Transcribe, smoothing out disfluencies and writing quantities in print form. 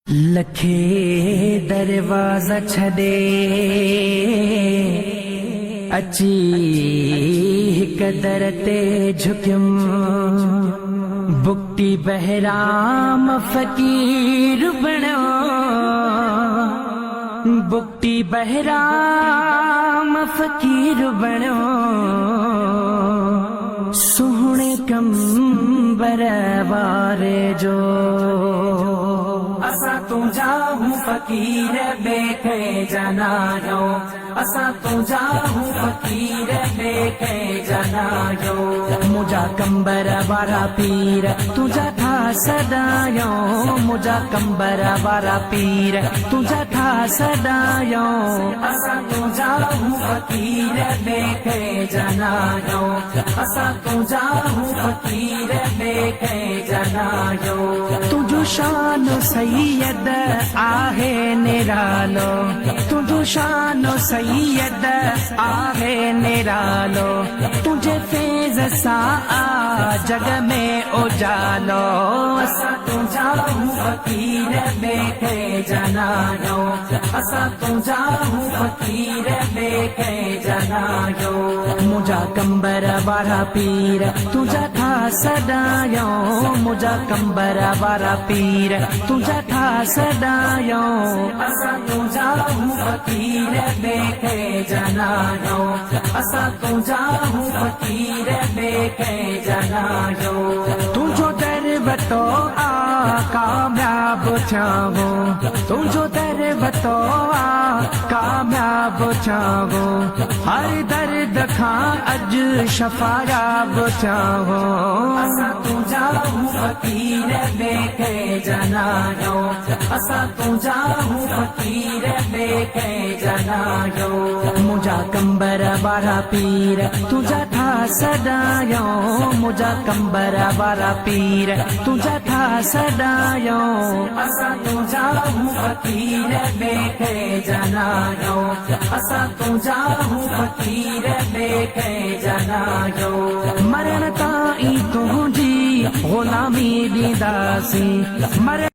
लखे दरवाजा छदे अची हिक दर ते झुकियम बुक्ति बहराम फकीर बणो बुक्ति बहराम फकीर बणो सुहणे कंबर वारे जो असा तुझा हूँ फकीर बेखे जनायो असा तुझा हूँ फकीर बेखे जनायो मुझा कंबर वारा पीर तुझा था सदायो मुझा कंबर वारा पीर तुझा था सदायो असा तुझा हूँ फकीर बेखे जनायो असा तुझा हूँ फकीर बेखे जनायो तुझो शान सैयद आहे निरालो तुझो शान सैयद आहे निरालो तुझे फैज़ सा जग में उजालो असा तुझा हूँ फकीर बेखे जनायो असा तुझा हूँ फकीर बेखे जनायो मुझा कंबर वारा पीर तुझा था सदायो मुझा कंबर वारा पीर तुझा था सदायो असा तुझा हूँ फकीर बेखे जनायो असा तुझा हूँ फकीर बेखे जनायो तुझो दर बतो आ कामयाब चाहो तुझो दर बतो आ कामयाब चाहो हर दर्द खां अज शफायाब चाहो असा तुझा हूँ फकीर बेखे जनायो असा तुझा हूँ फकीर बेखे जनायो मुझा कंबर वारा पीर तुझा था सदायो मुझा कंबर वारा पीर तुझा था सदायो असा तुझा हूँ फकीर बेखे जनायो असा तुझा हूँ फकीर बेखे जनायो मरण ताईं तुझी गुलामी दीदासी मरण